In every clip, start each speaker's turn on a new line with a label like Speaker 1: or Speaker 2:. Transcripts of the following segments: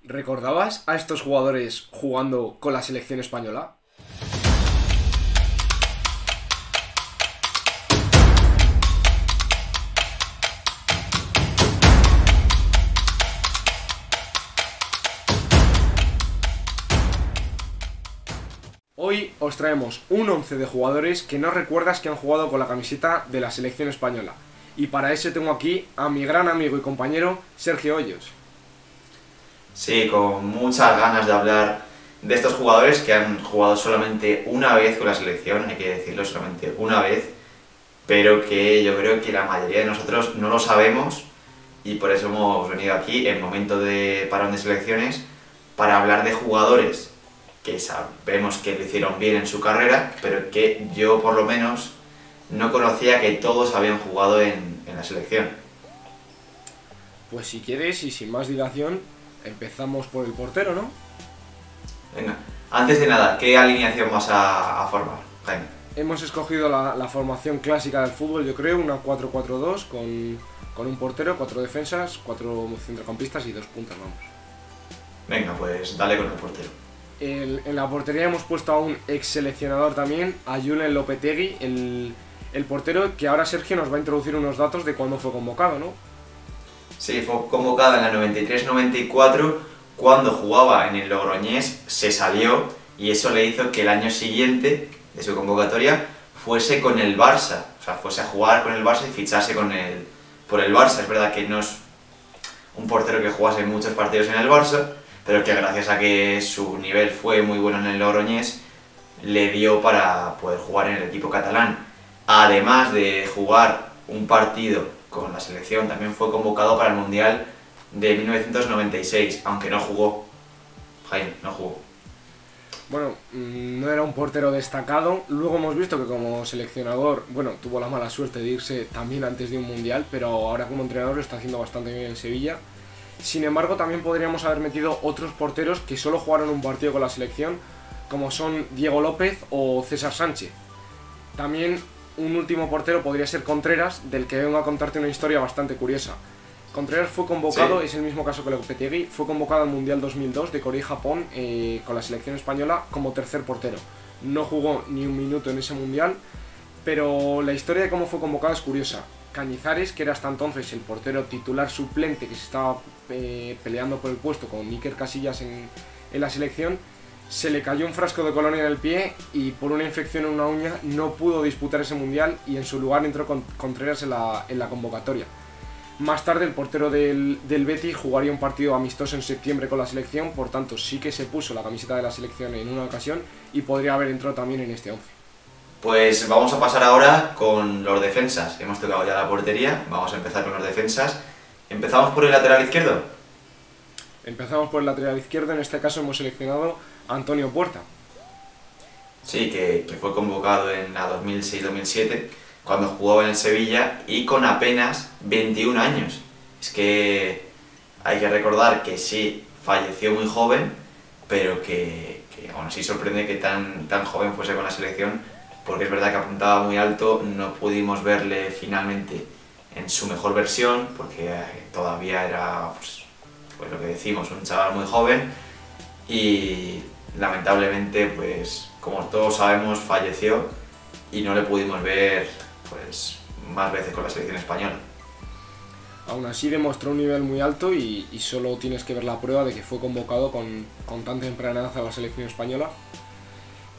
Speaker 1: ¿Recordabas a estos jugadores jugando con la selección española? Hoy os traemos un 11 de jugadores que no recuerdas que han jugado con la camiseta de la selección española. Y para eso tengo aquí a mi gran amigo y compañero Sergio Hoyos.
Speaker 2: Sí, con muchas ganas de hablar de estos jugadores que han jugado solamente una vez con la selección, hay que decirlo, solamente una vez, pero que yo creo que la mayoría de nosotros no lo sabemos y por eso hemos venido aquí en momento de parón de selecciones para hablar de jugadores que sabemos que lo hicieron bien en su carrera, pero que yo por lo menos no conocía que todos habían jugado en la selección.
Speaker 1: Pues si quieres y sin más dilación, empezamos por el portero, ¿no?
Speaker 2: Venga, antes de nada, ¿qué alineación vas a formar, Jaime?
Speaker 1: Hemos escogido la formación clásica del fútbol, yo creo, una 4-4-2 con un portero, 4 defensas, 4 centrocampistas y 2 puntas, vamos.
Speaker 2: Venga, pues dale con el portero.
Speaker 1: En la portería hemos puesto a un ex seleccionador también, a Julen Lopetegui, el portero que ahora Sergio nos va a introducir unos datos de cuándo fue convocado, ¿no?
Speaker 2: Sí, fue convocado en la 93-94, cuando jugaba en el Logroñés se salió y eso le hizo que el año siguiente de su convocatoria fuese con el Barça, o sea, fuese a jugar con el Barça y fichase por el Barça. Es verdad que no es un portero que jugase muchos partidos en el Barça, pero que gracias a que su nivel fue muy bueno en el Logroñés, le dio para poder jugar en el equipo catalán. Además de jugar un partido con la selección, también fue convocado para el Mundial de 1996, aunque no jugó. Jaime, no jugó.
Speaker 1: Bueno, no era un portero destacado. Luego hemos visto que como seleccionador, bueno, tuvo la mala suerte de irse también antes de un Mundial, pero ahora como entrenador lo está haciendo bastante bien en Sevilla. Sin embargo, también podríamos haber metido otros porteros que solo jugaron un partido con la selección, como son Diego López o César Sánchez. También un último portero podría ser Contreras, del que vengo a contarte una historia bastante curiosa. Contreras fue convocado, sí, es el mismo caso que Lopetegui, fue convocado al Mundial 2002 de Corea y Japón con la selección española como tercer portero. No jugó ni un minuto en ese Mundial, pero la historia de cómo fue convocado es curiosa. Cañizares, que era hasta entonces el portero titular suplente que se estaba peleando por el puesto con Iker Casillas en la selección, se le cayó un frasco de colonia en el pie y por una infección en una uña no pudo disputar ese Mundial y en su lugar entró Contreras en la convocatoria. Más tarde el portero del Betis jugaría un partido amistoso en septiembre con la selección, por tanto sí que se puso la camiseta de la selección en una ocasión y podría haber entrado también en este 11.
Speaker 2: Pues vamos a pasar ahora con los defensas. Hemos tocado ya la portería, vamos a empezar con los defensas. ¿Empezamos por el lateral izquierdo?
Speaker 1: Empezamos por el lateral izquierdo, en este caso hemos seleccionado a Antonio Puerta.
Speaker 2: Sí, que fue convocado en la 2006-2007, cuando jugaba en el Sevilla y con apenas 21 años. Es que hay que recordar que sí, falleció muy joven, pero que aún así sorprende que tan joven fuese con la selección, porque es verdad que apuntaba muy alto, no pudimos verle finalmente en su mejor versión, porque todavía era, pues lo que decimos, un chaval muy joven y lamentablemente, pues como todos sabemos, falleció y no le pudimos ver pues más veces con la selección española.
Speaker 1: Aún así demostró un nivel muy alto y solo tienes que ver la prueba de que fue convocado con tan temprana edad a la selección española.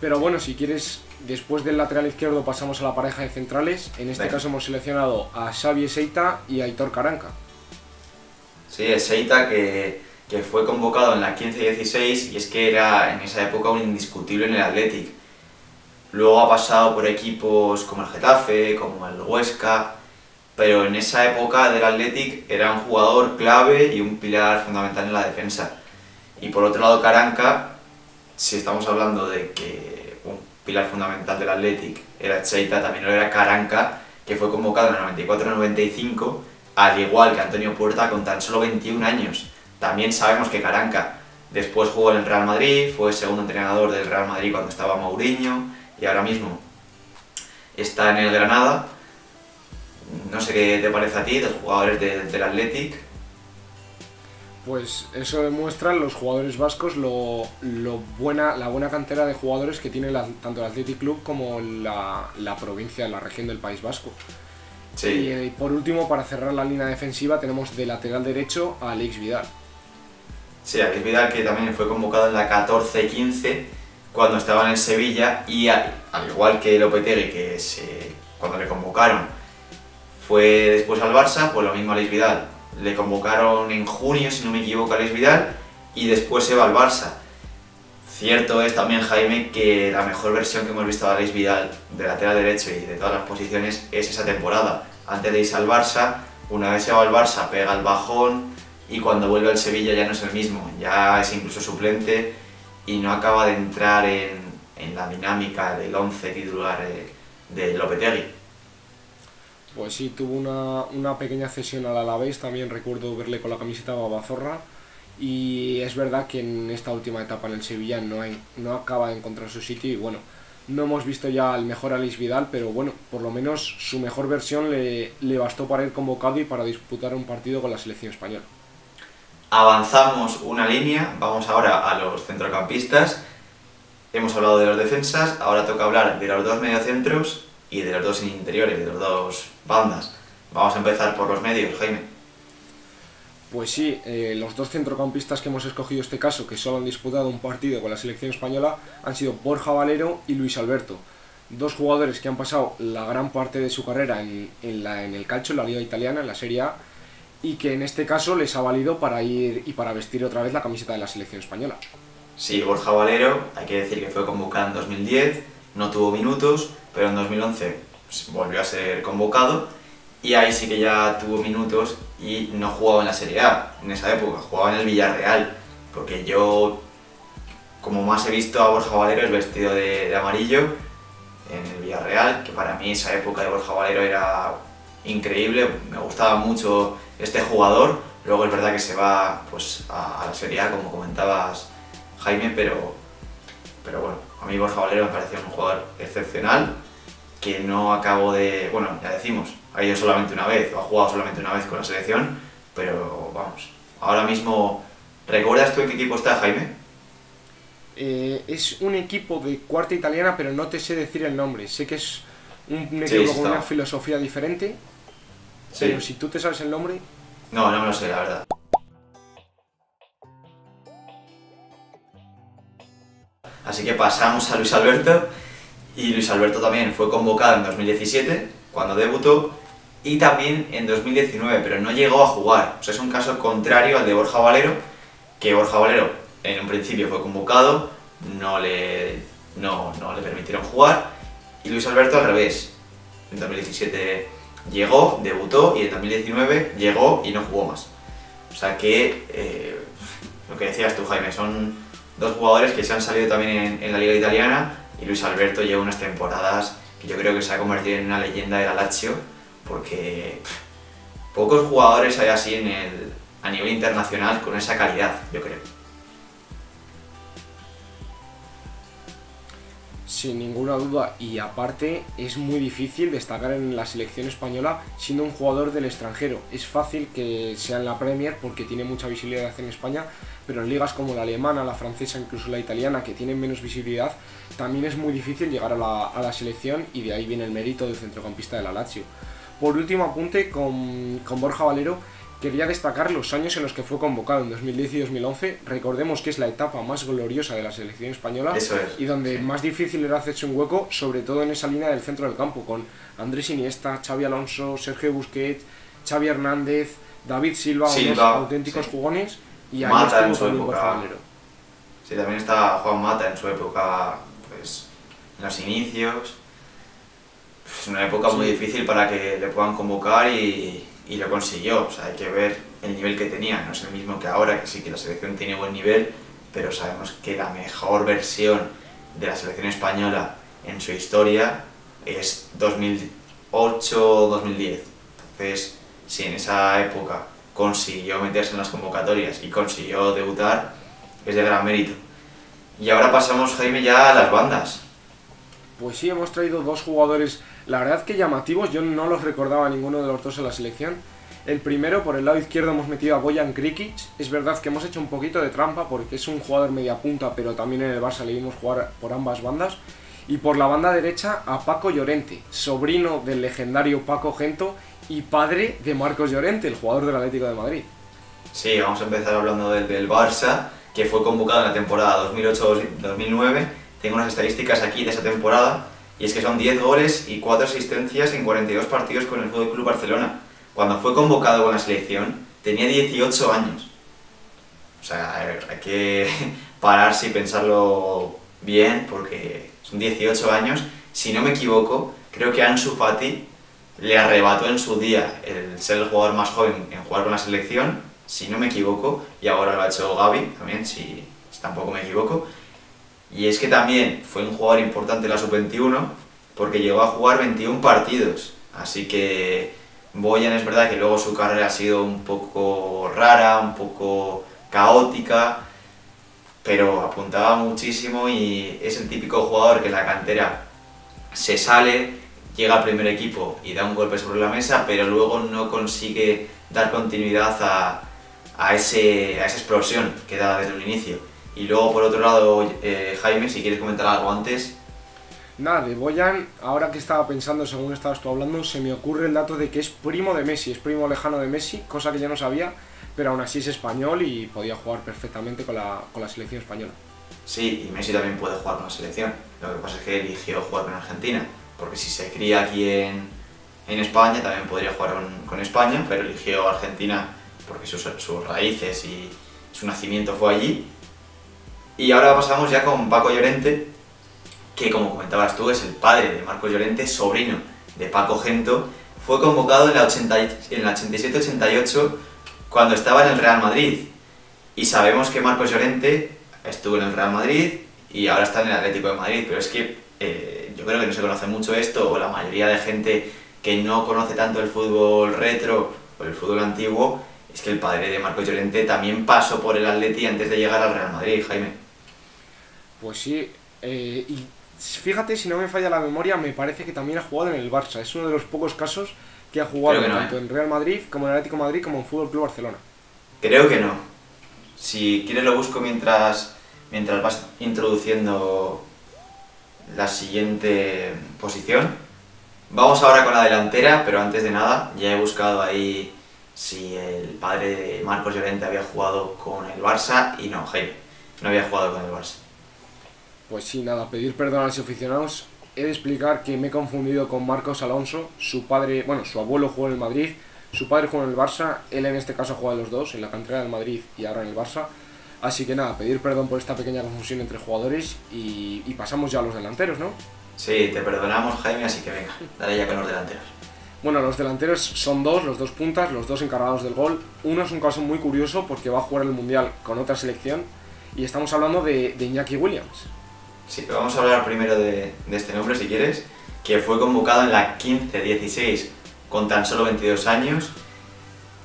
Speaker 1: Pero bueno, si quieres, después del lateral izquierdo pasamos a la pareja de centrales. En este caso hemos seleccionado a Xavi Seita y a Aitor Karanka.
Speaker 2: Sí, es Seita que fue convocado en la 15-16 y es que era en esa época un indiscutible en el Athletic. Luego ha pasado por equipos como el Getafe, como el Huesca, pero en esa época del Athletic era un jugador clave y un pilar fundamental en la defensa. Y por otro lado Karanka, si estamos hablando de que un pilar fundamental del Athletic era Seita, también lo era Karanka, que fue convocado en el 94-95, al igual que Antonio Puerta, con tan solo 21 años. También sabemos que Karanka después jugó en el Real Madrid, fue segundo entrenador del Real Madrid cuando estaba Mourinho y ahora mismo está en el Granada. No sé qué te parece a ti, de los jugadores del Athletic.
Speaker 1: Pues eso demuestra los jugadores vascos la buena cantera de jugadores que tiene tanto el Athletic Club como la provincia, la región del País Vasco.
Speaker 2: Sí.
Speaker 1: Y por último, para cerrar la línea defensiva, tenemos de lateral derecho a Alex Vidal.
Speaker 2: Sí, Alex Vidal, que también fue convocado en la 14-15 cuando estaba en el Sevilla, y al igual que Lopetegui, cuando le convocaron fue después al Barça, pues lo mismo Alex Vidal. Le convocaron en junio, si no me equivoco, a Alex Vidal, y después se va al Barça. Cierto es también, Jaime, que la mejor versión que hemos visto de Alex Vidal, de lateral derecho y de todas las posiciones, es esa temporada. Antes de irse al Barça, una vez se va al Barça, pega el bajón, y cuando vuelve al Sevilla ya no es el mismo, ya es incluso suplente y no acaba de entrar en la dinámica del 11 titular de Lopetegui.
Speaker 1: Pues sí, tuvo una pequeña cesión al Alavés, también recuerdo verle con la camiseta babazorra, y es verdad que en esta última etapa en el Sevilla no acaba de encontrar su sitio, y bueno, no hemos visto ya al mejor Alex Vidal, pero bueno, por lo menos su mejor versión le bastó para ir convocado y para disputar un partido con la selección española.
Speaker 2: Avanzamos una línea, vamos ahora a los centrocampistas. Hemos hablado de los defensas, ahora toca hablar de los dos mediocentros y de los dos interiores, de los dos bandas. Vamos a empezar por los medios, Jaime.
Speaker 1: Pues sí, los dos centrocampistas que hemos escogido este caso, que solo han disputado un partido con la selección española, han sido Borja Valero y Luis Alberto. Dos jugadores que han pasado la gran parte de su carrera en el calcio, en la liga italiana, en la Serie A, y que en este caso les ha valido para ir y para vestir otra vez la camiseta de la selección española.
Speaker 2: Sí, Borja Valero, hay que decir que fue convocado en 2010, no tuvo minutos, pero en 2011 pues, volvió a ser convocado, y ahí sí que ya tuvo minutos y no jugaba en la Serie A en esa época, jugaba en el Villarreal, porque yo, como más he visto a Borja Valero, es vestido de amarillo en el Villarreal, que para mí esa época de Borja Valero era increíble, me gustaba mucho este jugador. Luego es verdad que se va pues, a la Serie A, como comentabas, Jaime, pero bueno, a mí Borja Valero me pareció un jugador excepcional, que no acabo de... Bueno, ya decimos, ha ido solamente una vez, o ha jugado solamente una vez con la selección, pero vamos, ahora mismo... ¿Recuerdas tú en qué equipo está, Jaime?
Speaker 1: Es un equipo de cuarta italiana, pero no te sé decir el nombre. Sé que es un equipo
Speaker 2: Sí,
Speaker 1: con una filosofía diferente,
Speaker 2: Sí.
Speaker 1: pero si tú te sabes el nombre...
Speaker 2: No, no me lo sé, la verdad. Así que pasamos a Luis Alberto, y Luis Alberto también fue convocado en 2017, cuando debutó, y también en 2019, pero no llegó a jugar. O sea, es un caso contrario al de Borja Valero, que Borja Valero en un principio fue convocado, no le permitieron jugar, y Luis Alberto al revés. En 2017 llegó, debutó, y en 2019 llegó y no jugó más. O sea que, lo que decías tú, Jaime, son dos jugadores que se han salido también en la liga italiana, y Luis Alberto lleva unas temporadas que yo creo que se ha convertido en una leyenda de la Lazio, porque pocos jugadores hay así a nivel internacional con esa calidad, yo creo.
Speaker 1: Sin ninguna duda, y aparte es muy difícil destacar en la selección española siendo un jugador del extranjero. Es fácil que sea en la Premier porque tiene mucha visibilidad en España, pero en ligas como la alemana, la francesa, incluso la italiana, que tienen menos visibilidad, también es muy difícil llegar a la selección, y de ahí viene el mérito del centrocampista de la Lazio. Por último apunte con Borja Valero, quería destacar los años en los que fue convocado, en 2010 y 2011. Recordemos que es la etapa más gloriosa de la selección española.
Speaker 2: Eso es.
Speaker 1: Y donde más difícil era hacerse un hueco, sobre todo en esa línea del centro del campo, con Andrés Iniesta, Xavi Alonso, Sergio Busquets, Xavi Hernández, David Silva, unos auténticos jugones, y ahí
Speaker 2: Mata en
Speaker 1: estuvo
Speaker 2: su
Speaker 1: también
Speaker 2: época.
Speaker 1: Borja Valero.
Speaker 2: Sí, también está Juan Mata en su época, pues, en los inicios. Es una época muy difícil para que le puedan convocar, y lo consiguió. O sea, hay que ver el nivel que tenía. No es el mismo que ahora, que sí que la selección tiene buen nivel, pero sabemos que la mejor versión de la selección española en su historia es 2008-2010. Entonces, si en esa época consiguió meterse en las convocatorias y consiguió debutar, es de gran mérito. Y ahora pasamos, Jaime, ya a las bandas.
Speaker 1: Pues sí, hemos traído dos jugadores, la verdad que llamativos, yo no los recordaba a ninguno de los dos en la selección. El primero, por el lado izquierdo hemos metido a Bojan Krikic. Es verdad que hemos hecho un poquito de trampa porque es un jugador media punta, pero también en el Barça le vimos jugar por ambas bandas. Y por la banda derecha a Paco Llorente, sobrino del legendario Paco Gento y padre de Marcos Llorente, el jugador del Atlético de Madrid.
Speaker 2: Sí, vamos a empezar hablando del Barça, que fue convocado en la temporada 2008-2009. Tengo unas estadísticas aquí de esa temporada, y es que son 10 goles y 4 asistencias en 42 partidos con el FC Barcelona. Cuando fue convocado con la selección, tenía 18 años. O sea, hay que pararse y pensarlo bien, porque son 18 años. Si no me equivoco, creo que Ansu Fati le arrebató en su día el ser el jugador más joven en jugar con la selección, si no me equivoco, y ahora lo ha hecho Gavi también, si tampoco me equivoco. Y es que también fue un jugador importante en la sub-21, porque llegó a jugar 21 partidos. Así que Bojan, es verdad que luego su carrera ha sido un poco rara, un poco caótica, pero apuntaba muchísimo y es el típico jugador que en la cantera se sale, llega al primer equipo y da un golpe sobre la mesa, pero luego no consigue dar continuidad a esa explosión que da desde el inicio. Y luego, por otro lado, Jaime, si quieres comentar algo antes.
Speaker 1: Nada, de Bojan, ahora que estaba pensando, según estabas tú hablando, se me ocurre el dato de que es primo de Messi, es primo lejano de Messi, cosa que yo no sabía, pero aún así es español y podía jugar perfectamente con la selección española.
Speaker 2: Sí, y Messi también puede jugar con la selección, lo que pasa es que eligió jugar con Argentina, porque si se cría aquí en España también podría jugar con España, pero eligió Argentina porque sus raíces y su nacimiento fue allí. Y ahora pasamos ya con Paco Llorente, que como comentabas tú es el padre de Marcos Llorente, sobrino de Paco Gento. Fue convocado en la 87-88 cuando estaba en el Real Madrid. Y sabemos que Marcos Llorente estuvo en el Real Madrid y ahora está en el Atlético de Madrid, pero es que yo creo que no se conoce mucho esto, o la mayoría de gente que no conoce tanto el fútbol retro o el fútbol antiguo, es que el padre de Marcos Llorente también pasó por el Atleti antes de llegar al Real Madrid, Jaime.
Speaker 1: Pues sí, y fíjate, si no me falla la memoria, me parece que también ha jugado en el Barça. Es uno de los pocos casos que ha jugado
Speaker 2: No,
Speaker 1: tanto en Real Madrid como en Atlético de Madrid como en FC Barcelona.
Speaker 2: Creo que no. Si quieres lo busco mientras vas introduciendo la siguiente posición. Vamos ahora con la delantera, pero antes de nada, ya he buscado ahí si el padre de Marcos Llorente había jugado con el Barça, y no, Jaime, no había jugado con el Barça.
Speaker 1: Pues sí, nada, pedir perdón a los aficionados. He de explicar que me he confundido con Marcos Alonso. Su padre, bueno, su abuelo jugó en el Madrid, su padre jugó en el Barça, él en este caso ha jugado en los dos, en la cantera del Madrid y ahora en el Barça. Así que nada, pedir perdón por esta pequeña confusión entre jugadores y pasamos ya a los delanteros, ¿no?
Speaker 2: Sí, te perdonamos, Jaime, así que venga, dale ya con los delanteros.
Speaker 1: Bueno, los delanteros son los dos puntas, los dos encargados del gol. Uno es un caso muy curioso porque va a jugar el Mundial con otra selección y estamos hablando de Iñaki Williams.
Speaker 2: Sí, vamos a hablar primero de este nombre, si quieres, que fue convocado en la 15-16 con tan solo 22 años.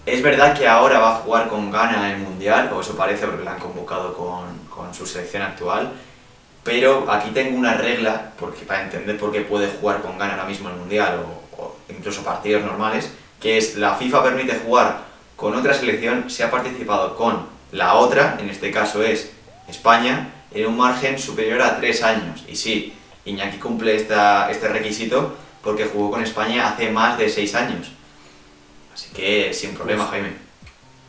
Speaker 2: Es verdad que ahora va a jugar con Ghana en el Mundial, o eso parece porque lo han convocado con su selección actual, pero aquí tengo una regla para entender por qué puede jugar con Ghana ahora mismo en el Mundial o incluso partidos normales, que es la FIFA permite jugar con otra selección si ha participado con la otra, en este caso es España, en un margen superior a 3 años. Y sí, Iñaki cumple este requisito porque jugó con España hace más de 6 años. Así que sin problema, Jaime.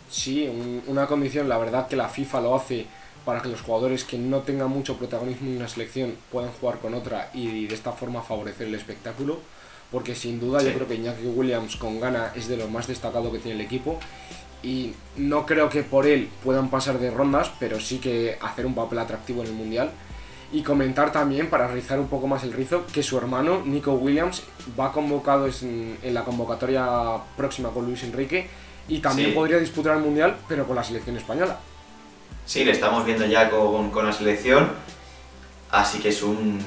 Speaker 1: Sí, una condición, la verdad que la FIFA lo hace para que los jugadores que no tengan mucho protagonismo en una selección puedan jugar con otra y de esta forma favorecer el espectáculo, porque sin duda sí, yo creo que Iñaki Williams con Ghana es de lo más destacado que tiene el equipo y no creo que por él puedan pasar de rondas, pero sí que hacer un papel atractivo en el Mundial. Y comentar también, para rizar un poco más el rizo, que su hermano, Nico Williams, va convocado en la convocatoria próxima con Luis Enrique y también sí, podría disputar el Mundial, pero con la selección española.
Speaker 2: Sí, le estamos viendo ya con la selección, así que es un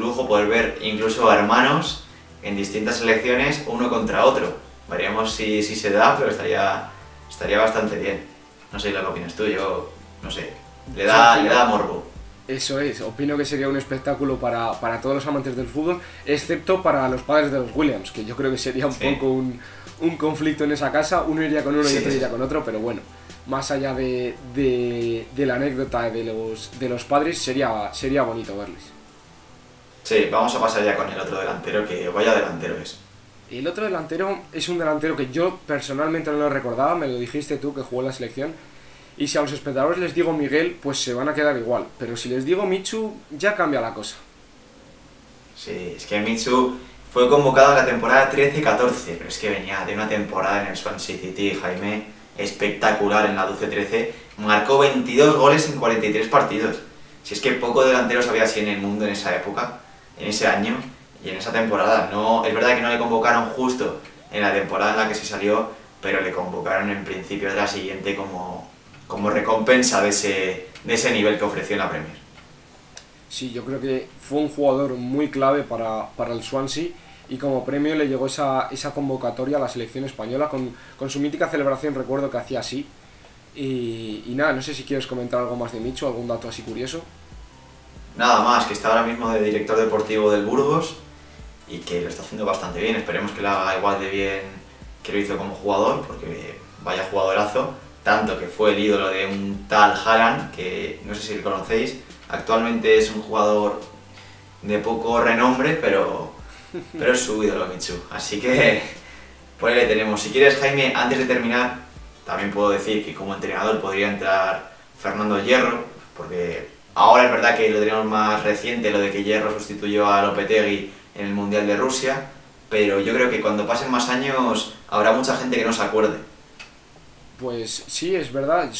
Speaker 2: lujo poder ver incluso a hermanos en distintas selecciones, uno contra otro. Veremos si se da, pero estaría bastante bien. No sé lo que opinas tú, yo no sé, le da morbo.
Speaker 1: Eso es, opino que sería un espectáculo para todos los amantes del fútbol, excepto para los padres de los Williams, que yo creo que sería un
Speaker 2: Sí,
Speaker 1: poco un conflicto en esa casa, uno iría con uno y
Speaker 2: sí,
Speaker 1: otro
Speaker 2: sí.
Speaker 1: iría con otro, pero bueno, más allá de la anécdota de los padres, sería bonito verles.
Speaker 2: Sí, vamos a pasar ya con el otro delantero, que vaya delantero es.
Speaker 1: El otro delantero es un delantero que yo personalmente no lo recordaba, me lo dijiste tú que jugó en la selección. Y si a los espectadores les digo Miguel, pues se van a quedar igual. Pero si les digo Michu, ya cambia la cosa.
Speaker 2: Sí, es que Mitsu fue convocado en la temporada 13-14, pero es que venía de una temporada en el Swansea City, Jaime, espectacular en la 12-13, marcó 22 goles en 43 partidos. Si es que poco delanteros había así en el mundo en esa época, en ese año y en esa temporada. No, es verdad que no le convocaron justo en la temporada en la que se salió, pero le convocaron en principio de la siguiente como recompensa de ese nivel que ofreció en la Premier.
Speaker 1: Sí, yo creo que fue un jugador muy clave para el Swansea y como premio le llegó esa convocatoria a la selección española con su mítica celebración, recuerdo que hacía así. Y nada, no sé si quieres comentar algo más de Michu, algún dato así curioso.
Speaker 2: Nada más, que está ahora mismo de director deportivo del Burgos y que lo está haciendo bastante bien. Esperemos que lo haga igual de bien que lo hizo como jugador, porque vaya jugadorazo. Tanto que fue el ídolo de un tal Haaland, que no sé si lo conocéis. Actualmente es un jugador de poco renombre, pero es su ídolo, Michu. Así que por ahí le tenemos. Si quieres, Jaime, antes de terminar, también puedo decir que como entrenador podría entrar Fernando Hierro, porque ahora es verdad que lo tenemos más reciente, lo de que Hierro sustituyó a Lopetegui en el Mundial de Rusia, pero yo creo que cuando pasen más años habrá mucha gente que no se acuerde.
Speaker 1: Pues sí, es verdad,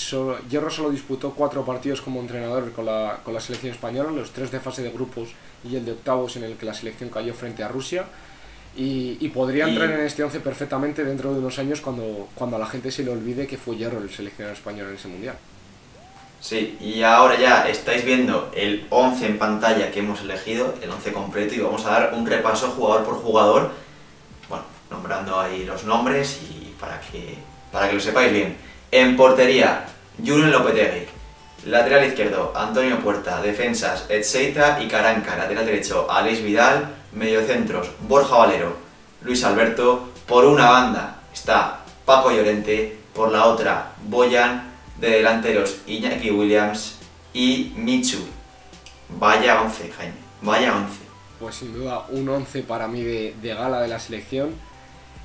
Speaker 1: Hierro solo disputó 4 partidos como entrenador con la selección española, los 3 de fase de grupos y el de octavos en el que la selección cayó frente a Rusia. Y podría entrar en
Speaker 2: Y
Speaker 1: este 11 perfectamente dentro de unos años cuando a la gente se le olvide que fue Hierro el seleccionador español en ese mundial.
Speaker 2: sí, y ahora ya estáis viendo el 11 en pantalla que hemos elegido, el 11 completo, y vamos a dar un repaso jugador por jugador, bueno, nombrando ahí los nombres y para que lo sepáis bien. En portería, Julen Lopetegui. Lateral izquierdo, Antonio Puerta. Defensas, Etxeita y Caranca. Lateral derecho, Aleix Vidal. Mediocentros, Borja Valero, Luis Alberto. Por una banda está Paco Llorente, por la otra Boyan. De delanteros, Iñaki Williams y Michu. Vaya 11, Jaime, vaya 11.
Speaker 1: Pues sin duda un 11 para mí de gala de la selección.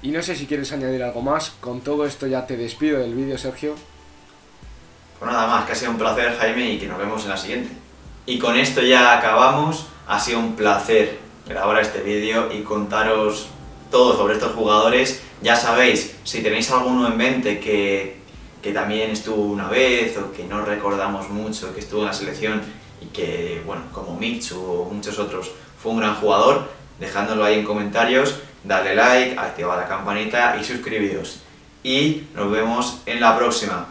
Speaker 1: Y no sé si quieres añadir algo más. Con todo esto ya te despido del vídeo, Sergio.
Speaker 2: Pues nada más, que ha sido un placer, Jaime, y que nos vemos en la siguiente. Y con esto ya acabamos. Ha sido un placer grabar este vídeo y contaros todo sobre estos jugadores. Ya sabéis, si tenéis alguno en mente que también estuvo una vez o que no recordamos mucho, que estuvo en la selección y que, bueno, como Michu o muchos otros, fue un gran jugador, dejándolo ahí en comentarios, dadle like, activad la campanita y suscribíos. Y nos vemos en la próxima.